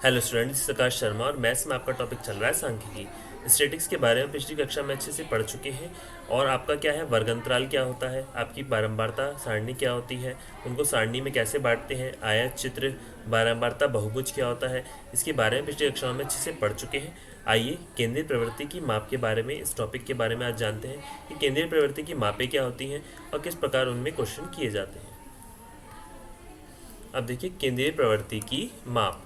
Hello students, आकाश शर्मा और maths में आपका टॉपिक चल रहा है सांख्यिकी। स्टैटिक्स के बारे में पिछली कक्षा में अच्छे से पढ़ चुके हैं। और आपका क्या है, वर्ग अंतराल क्या होता है, आपकी बारंबारता सारणी क्या होती है, उनको सारणी में कैसे बांटते हैं, आयत चित्र बारंबारता बहुभुज क्या होता है, इसके बारे में पिछली कक्षाओं में अच्छे से पढ़ चुके हैं। आइए केंद्रीय प्रवृत्ति की माप के बारे में, इस टॉपिक के बारे में आज जानते हैं कि केंद्रीय प्रवृत्ति की मापें क्या होती हैं और किस प्रकार उनमें क्वेश्चन किए जाते हैं। अब देखिए केंद्रीय प्रवृत्ति की माप।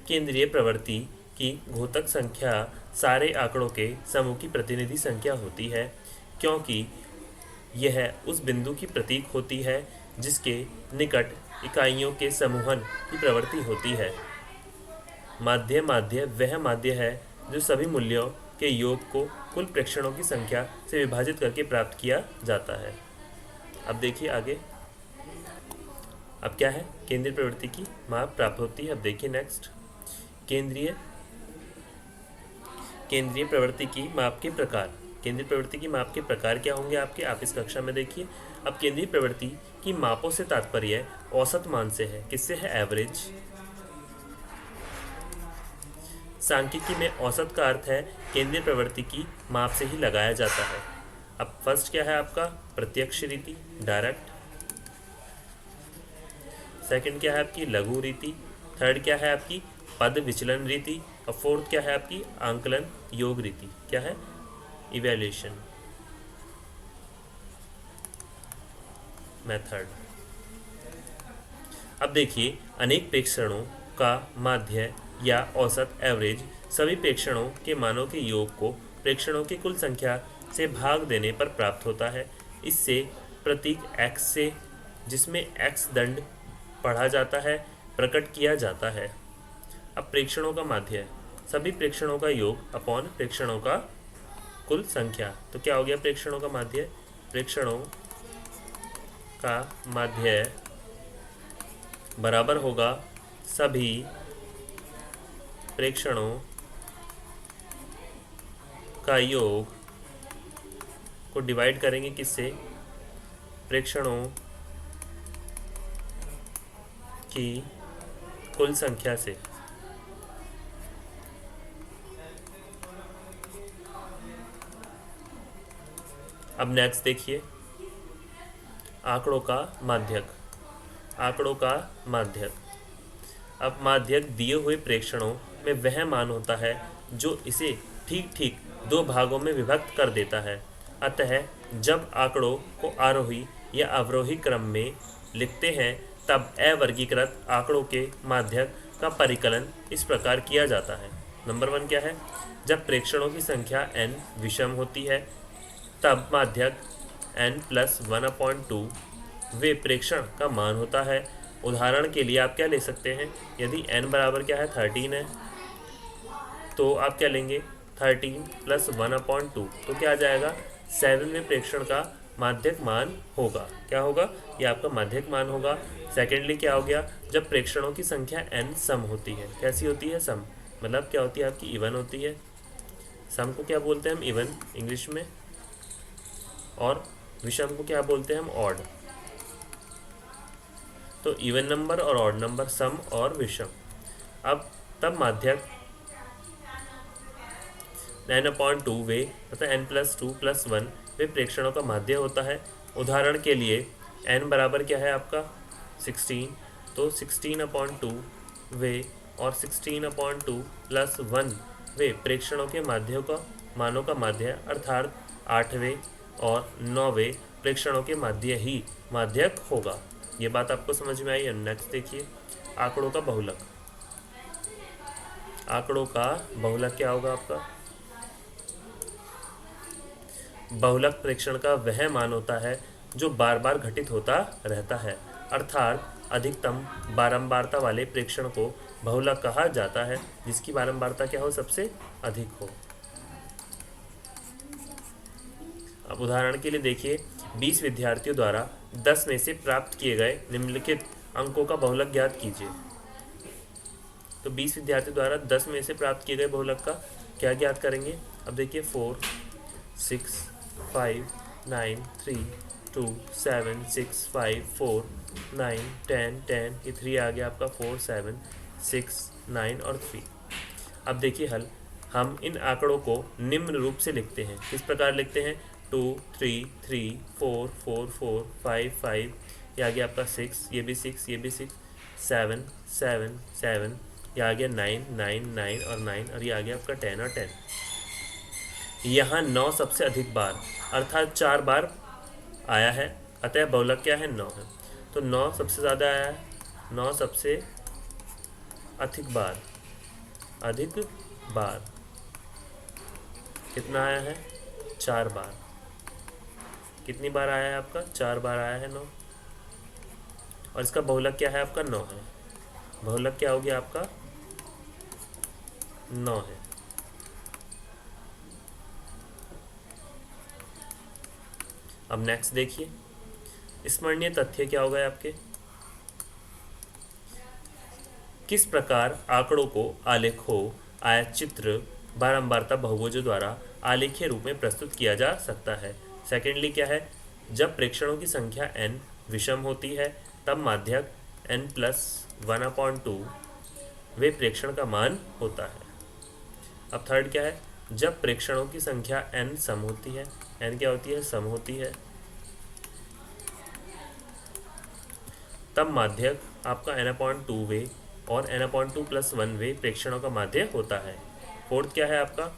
केंद्रीय प्रवृत्ति की घोतक संख्या सारे आंकड़ों के समूह की प्रतिनिधि संख्या होती है, क्योंकि यह उस बिंदु की प्रतीक होती है जिसके निकट इकाइयों के समूहन की प्रवृत्ति होती है। माध्य वह माध्य है जो सभी मूल्यों के योग को कुल प्रेक्षणों की संख्या से विभाजित करके प्राप्त किया जाता है। अब देखिए आगे, अब क्या है, केंद्रीय प्रवृत्ति की माप प्राप्त होती है। अब देखिए नेक्स्ट, केंद्रीय प्रवृत्ति की माप के प्रकार। केंद्रीय प्रवृत्ति की माप के प्रकार क्या होंगे आपके, आप इस कक्षा में देखिए। अब केंद्रीय प्रवृत्ति की मापों से तात्पर्य औसत मान से है। किससे है, एवरेज। सांख्यिकी में औसत का अर्थ है केंद्रीय प्रवृत्ति की माप से ही लगाया जाता है। अब फर्स्ट क्या है आपका, प्रत्यक्ष रीति, डायरेक्ट। सेकंड क्या है आपकी, लघु रीति। थर्ड क्या है आपकी, पद विचलन रीति। और फोर्थ क्या है आपकी, आंकलन योग रीति। क्या है, इवैल्यूएशन मेथड। अब देखिए, अनेक प्रेक्षणों का माध्य या औसत एवरेज सभी प्रेक्षणों के मानों के योग को प्रेक्षणों की कुल संख्या से भाग देने पर प्राप्त होता है। इससे प्रतीक x से, जिसमें x दंड पढ़ा जाता है, प्रकट किया जाता है। अब प्रेक्षणों का माध्य, सभी प्रेक्षणों का योग अपॉन प्रेक्षणों का कुल संख्या। तो क्या हो गया प्रेक्षणों का माध्य, प्रेक्षणों का माध्य बराबर होगा सभी प्रेक्षणों का योग को डिवाइड करेंगे किससे, प्रेक्षणों की कुल संख्या से। अब नेक्स्ट देखिए, आंकड़ों का माध्यक। आंकड़ों का माध्यक, अब माध्यक दिए हुए प्रेक्षणों में वह मान होता है जो इसे ठीक ठीक दो भागों में विभक्त कर देता है। अतः जब आंकड़ों को आरोही या अवरोही क्रम में लिखते हैं तब अवर्गीकृत आंकड़ों के माध्यक का परिकलन इस प्रकार किया जाता है। नंबर 1 क्या है, जब प्रेक्षणों की संख्या n विषम होती है तब माध्यक n+1/2 वे प्रेक्षण का मान होता है। उदाहरण के लिए आप क्या ले सकते हैं, यदि n बराबर क्या है 13 है तो आप क्या लेंगे, 13+1/2, तो क्या आ जाएगा, 7वें प्रेक्षण का माध्यक मान होगा। क्या होगा, ये आपका माध्यक मान होगा। सेकेंडली क्या हो गया, जब प्रेक्षणों की संख्या n सम होती है। कैसी होती है, सम, मतलब क्या होती है आपकी, इवन होती है। सम को क्या बोलते हैं हम, इवन इंग्लिश में, और विषम को क्या बोलते हैं हम, ऑड। तो इवन नंबर और ऑड नंबर, सम और विषम। अब तब माध्यक 9/2 वे तथा n+2+1 वे प्रेक्षणों का माध्य होता है। उदाहरण के लिए n बराबर क्या है आपका 16, तो 16/2 वे और 16/2+1 वे प्रेक्षणों के माध्यों का मानों का माध्य, अर्थात 8वें और 9वें प्रेक्षणों के माध्य ही माध्यक होगा। ये बात आपको समझ में आई। नेक्स्ट देखिए, आंकड़ों का बहुलक। आंकड़ों का बहुलक क्या होगा आपका, बहुलक प्रेक्षण का वह मान होता है जो बार बार घटित होता रहता है, अर्थात अधिकतम बारंबारता वाले प्रेक्षण को बहुलक कहा जाता है, जिसकी बारंबारता क्या हो, सबसे अधिक हो। अब उदाहरण के लिए देखिए, 20 विद्यार्थियों द्वारा 10 में से प्राप्त किए गए निम्नलिखित अंकों का बहुलक ज्ञात कीजिए। तो 20 विद्यार्थियों द्वारा 10 में से प्राप्त किए गए बहुलक का क्या ज्ञात करेंगे। अब देखिए 4, 6, 5, 9, 3, 2, 7, 6, 5, 4, 9, 10, 10, ये 3 आ गया आपका, 4, 7, 6, 9 और 3। अब देखिए हल, हम इन आंकड़ों को निम्न रूप से लिखते हैं। किस प्रकार लिखते हैं? 2, 3, 3, 4, 4, 4, 5, 5, ये आ गया आपका 6, ये भी 6, ये भी 6, 7, 7, 7, ये आ गया 9, 9, 9 और 9, और ये आ गया आपका 10 और 10। यहाँ 9 सबसे अधिक बार अर्थात 4 बार आया है, अतः बहुलक क्या है? 9 है। तो 9 सबसे ज़्यादा आया है, 9 सबसे अधिक बार कितना आया है? 4 बार। कितनी बार आया है आपका? 4 बार आया है 9। और इसका बहुलक क्या है आपका? 9 है। बहुलक क्या हो गया आपका? 9 है। अब नेक्स्ट देखिए, स्मरणीय तथ्य क्या हो गए आपके? किस प्रकार आंकड़ों को आलेखों, आयतचित्र, बारंबारता बहुभुजों द्वारा आलेखीय रूप में प्रस्तुत किया जा सकता है? सेकेंडली क्या है? जब प्रेक्षणों की संख्या n विषम होती है तब माध्यक n+1/2 वे प्रेक्षण का मान होता है। अब थर्ड क्या है? जब प्रेक्षणों की संख्या n सम होती है, n क्या होती है? सम होती है, तब माध्यक आपका n/2 वे और n/2+1 वे प्रेक्षणों का माध्य होता है। फोर्थ क्या है आपका?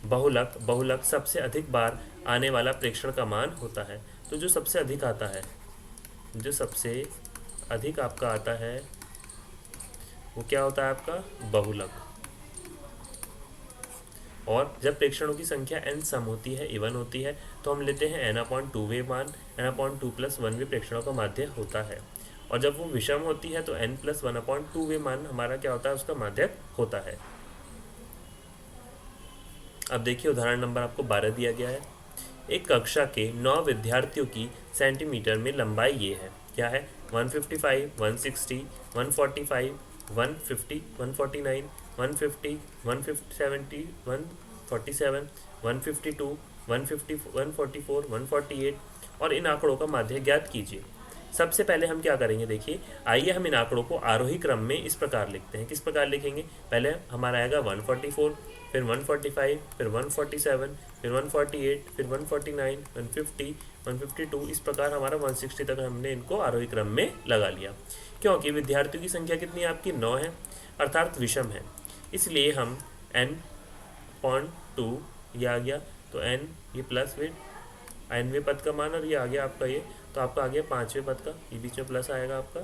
बहुलक सबसे अधिक बार आने वाला प्रेक्षण का मान होता है। तो जो सबसे अधिक आता है, जो सबसे अधिक आपका आता है वो क्या होता है आपका? बहुलक। और जब प्रेक्षणों की संख्या n सम होती है, इवन होती है, तो हम लेते हैं n/2 वे मान, n/2+1 वे प्रेक्षणों का माध्य होता है। और जब वो विषम होती है तो n+1/2 वे मान हमारा क्या होता है? उसका माध्यक होता है। अब देखिए उदाहरण नंबर आपको 12 दिया गया है। एक कक्षा के 9 विद्यार्थियों की सेंटीमीटर में लंबाई ये है। क्या है? 155, 160, 145, 150, 149, 150, 170, 147, 152, 150, 144, 148 और इन आंकड़ों का माध्य ज्ञात कीजिए। सबसे पहले हम क्या करेंगे? देखिए, आइए हम इन आंकड़ों को आरोही क्रम में इस प्रकार लिखते हैं। किस प्रकार लिखेंगे? पहले हमारा आएगा 144, फिर 145, फिर 147, फिर 148, फिर 149, 150, 152, इस प्रकार हमारा 160 तक हमने इनको आरोही क्रम में लगा लिया। क्योंकि विद्यार्थियों की संख्या कितनी आपकी? 9 है, अर्थात विषम है, इसलिए हम n/2 ये आ गया, तो n ये प्लस वे nवें पद का मान, और ये आ गया आपका ये, तो आपका आ गया 5वें पद का, ये बीच में प्लस आएगा आपका।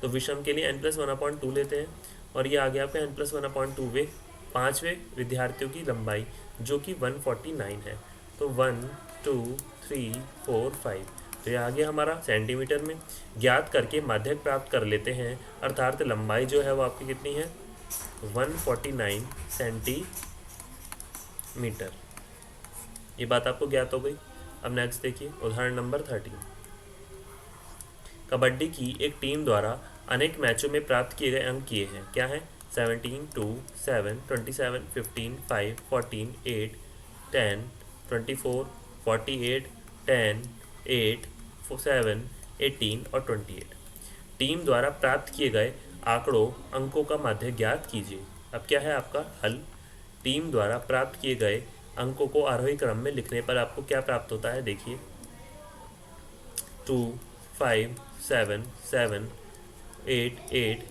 तो विषम के लिए n+1/2 लेते हैं, और ये आ गया आपका n+1/2 वे 5वें विद्यार्थियों की लंबाई, जो कि 149 है। तो 1, 2, 3, 4, 5, तो ये आ गया हमारा सेंटीमीटर में। ज्ञात करके माध्यक प्राप्त कर लेते हैं, अर्थात लंबाई जो है वो आपकी कितनी है? 149 सेंटीमीटर। ये बात आपको ज्ञात हो गई। अब नेक्स्ट देखिए उदाहरण नंबर 13। कबड्डी की एक टीम द्वारा अनेक मैचों में प्राप्त किए गए अंक ये हैं। क्या है? 17, 2, 7, 27, 15, 5, 14, 8, 10, 24, 48, 10, 8, 7, 18 और 28। टीम द्वारा प्राप्त किए गए आंकड़ों अंकों का माध्य ज्ञात कीजिए। अब क्या है आपका हल? टीम द्वारा प्राप्त किए गए अंकों को आरोही क्रम में लिखने पर आपको क्या प्राप्त होता है? देखिए, 2, 5, 7, 7, 8, 8,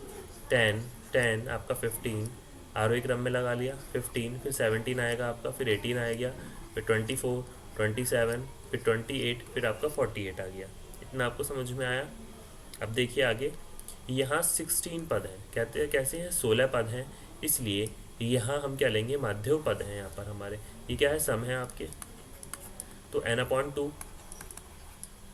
10, 10, आपका 15 आरोही क्रम में लगा लिया, 15, फिर 17 आएगा आपका, फिर 18 आ गया, फिर 24, 27, फिर 28, फिर आपका 48 आ गया। इतना आपको समझ में आया? अब देखिए आगे, यहाँ 16 पद हैं। कहते हैं कैसे हैं? 16 पद हैं, इसलिए यहाँ हम क्या लेंगे? माध्य पद हैं यहाँ पर हमारे। ये क्या है? सम है आपके, तो n/2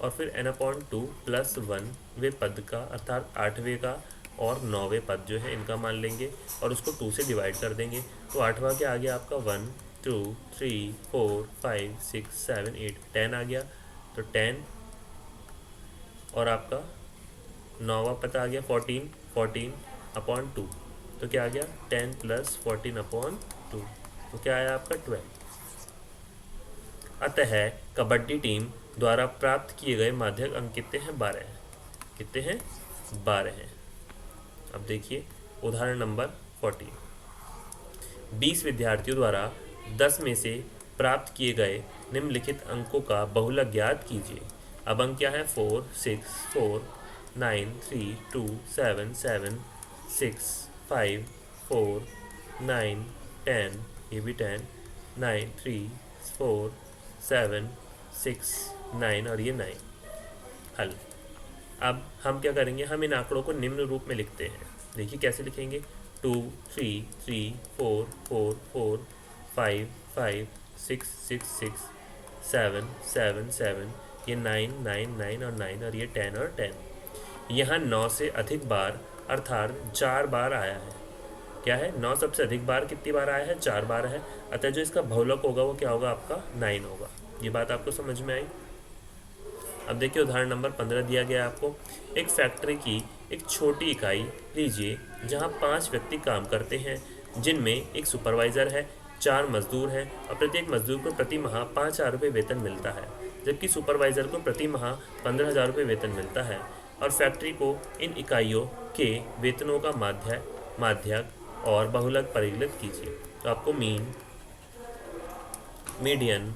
और फिर n/2+1 वे पद का, अर्थात 8वें का और 9वें पद जो है इनका मान लेंगे और उसको 2 से डिवाइड कर देंगे। तो 8वां क्या आ गया आपका? 1, 2, 3, 4, 5, 6, 7, 8, 10 आ गया, तो 10, और आपका 9वां पद आ गया 14, 14/2, तो क्या आ गया? 10 + 14/2, तो क्या आया आपका? 12। अतः कबड्डी टीम द्वारा प्राप्त किए गए माध्यक अंक कितने हैं? 12 हैं। कितने हैं? 12 हैं। अब देखिए उदाहरण नंबर 40। 20 विद्यार्थियों द्वारा 10 में से प्राप्त किए गए निम्नलिखित अंकों का बहुलक ज्ञात कीजिए। अब अंक क्या है? 4 6 4 9 3 2 7 7 6 5 4 9 10, ये भी 10 9 3 4 7 6 9 और ये 9। हल। अब हम क्या करेंगे, हम इन आंकड़ों को निम्न रूप में लिखते हैं। देखिए कैसे लिखेंगे। 2 3 3 4 4 4 5 5 6 6 6 7 7 7, ये 9 9 9 और 9 और ये 10 और 10। यहाँ 9 से अधिक बार अर्थात 4 बार आया है। क्या है? 9 सबसे अधिक बार कितनी बार आया है? 4 बार है। अतः जो इसका बहुलक होगा वो क्या होगा? आपका 9 होगा। ये बात आपको समझ में आई? अब देखिए उदाहरण नंबर 15 दिया गया है आपको। एक फैक्ट्री की एक छोटी इकाई लीजिए जहां 5 व्यक्ति काम करते हैं, जिनमें एक सुपरवाइज़र है, 4 मजदूर हैं और प्रत्येक मजदूर को प्रति माह 5,000 रुपये वेतन मिलता है, जबकि सुपरवाइज़र को प्रति माह 15,000 रुपये वेतन मिलता है। और फैक्ट्री को इन इकाइयों के वेतनों का माध्यक और बहुलक परिकलित कीजिए। तो आपको मीन, मीडियन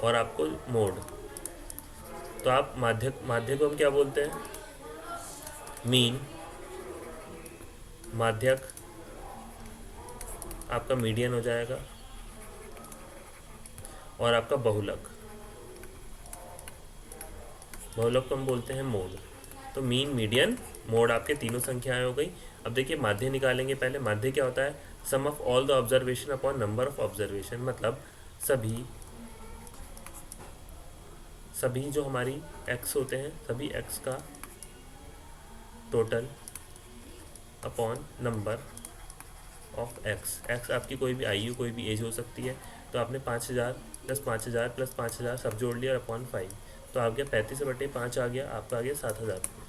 और आपको मोड। तो आप माध्य को हम क्या बोलते हैं? मीन, माध्यक आपका मीडियन हो जाएगा और आपका बहुलक को हम बोलते हैं मोड। तो मीन, मीडियन, मोड आपके तीनों संख्याएं हो गई। अब देखिए माध्य निकालेंगे। पहले माध्य क्या होता है? Sum of all the observation upon number of observation, मतलब सभी जो हमारी x होते हैं, सभी x का total upon number of x आपकी कोई भी आयु, कोई भी एज हो सकती है। तो आपने 5,000 प्लस 5,000 प्लस 5,000 सब जोड़ लिया और अपॉन 5, तो आ गया 35/5 आ गया, आपका आ गया 7,000 रुपये।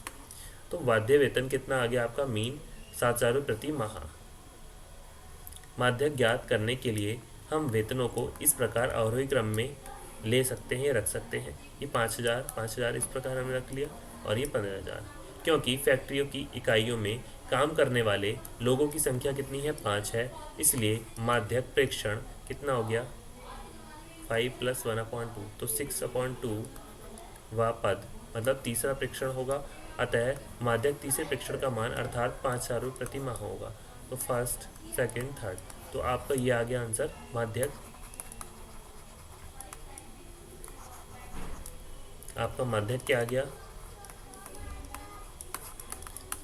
तो वाद्य वेतन कितना आ गया आपका? मीन 7,000 रुपये प्रति माह। माध्यक ज्ञात करने के लिए हम वेतनों को इस प्रकार अवरोही क्रम में ले सकते हैं, रख सकते हैं। ये 5,000 इस प्रकार हमने रख लिया और ये 15,000, क्योंकि फैक्ट्रियों की इकाइयों में काम करने वाले लोगों की संख्या कितनी है? 5 है। इसलिए माध्यक प्रेक्षण कितना हो गया? 5 + 1/2, तो 6/2 व पद, मतलब तीसरा प्रेक्षण होगा। अतः माध्यक तीसरे प्रेक्षण का मान अर्थात 5,000 रुपये प्रति माह होगा। तो फर्स्ट, सेकंड, थर्ड, तो आपका ये आ गया आंसर माध्यक। आपका माध्यक क्या आ गया?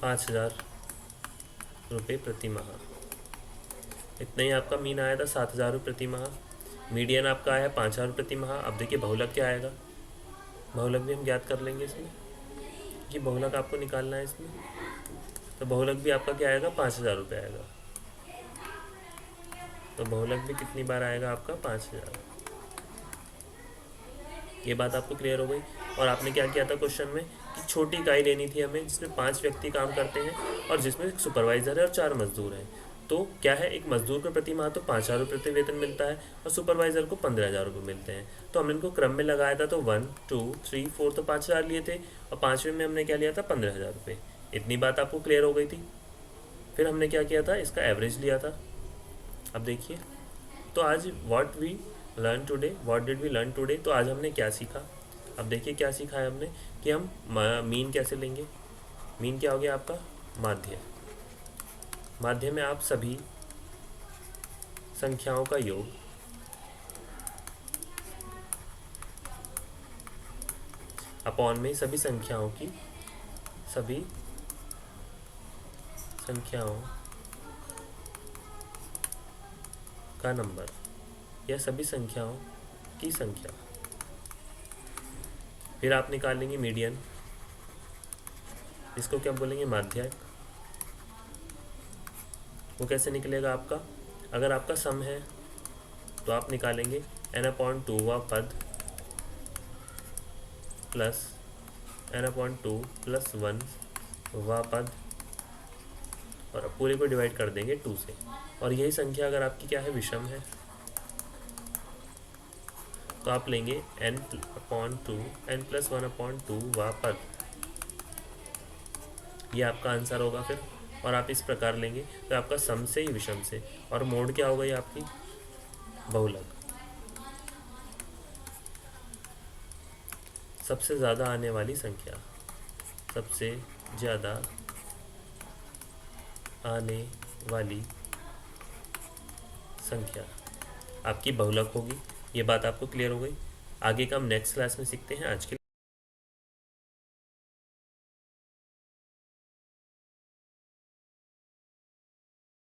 5,000 रुपये प्रति माह। इतना ही आपका मीन आया था, 7,000 रुपये प्रति माह। मीडियन आपका आया 5,000 रुपये प्रति माह। अब देखिए बहुलक क्या आएगा? बहुलक भी हम ज्ञात कर लेंगे इसमें, कि बहुलक आपको निकालना है इसमें। तो बहुलक भी आपका क्या आएगा? 5,000 रुपये आएगा। तो बहुलक भी कितनी बार आएगा आपका? 5,000। ये बात आपको क्लियर हो गई। और आपने क्या किया था क्वेश्चन में, कि छोटी इकाई लेनी थी हमें जिसमें 5 व्यक्ति काम करते हैं और जिसमें एक सुपरवाइज़र है और 4 मजदूर हैं। तो क्या है, एक मजदूर को प्रति माह तो 5,000 रुपये प्रति वेतन मिलता है और सुपरवाइज़र को 15,000 रुपये मिलते हैं। तो हमने इनको क्रम में लगाया था, तो 1 2 3 4 तो 5,000 लिए थे और 5वें में हमने क्या लिया था? 15,000 रुपये। इतनी बात आपको क्लियर हो गई थी। फिर हमने क्या किया था? इसका एवरेज लिया था। अब देखिए, तो आज what did we learn today, तो आज हमने क्या सीखा? अब देखिए क्या सीखा है हमने, कि हम मीन कैसे लेंगे। मीन क्या हो गया आपका? माध्य में आप सभी संख्याओं का योग अपॉन में सभी संख्याओं का नंबर या सभी संख्याओं की संख्या। फिर आप निकालेंगे मीडियन, इसको क्या बोलेंगे? माध्यक। वो कैसे निकलेगा आपका? अगर आपका सम है तो आप निकालेंगे n/2 व पद प्लस n/2 + 1 व पद, और पूरे को डिवाइड कर देंगे 2 से। और यही संख्या अगर आपकी क्या है? विषम है, तो आप लेंगे n + 1/2 व पद ये आपका आंसर होगा फिर। और आप इस प्रकार लेंगे तो आपका सम से ही विषम से, और मोड क्या हो गई आपकी, बहुलक। सबसे ज़्यादा आने वाली संख्या, सबसे ज़्यादा आने वाली संख्या आपकी बहुलक होगी। ये बात आपको क्लियर हो गई। आगे का हम नेक्स्ट क्लास में सीखते हैं। आज के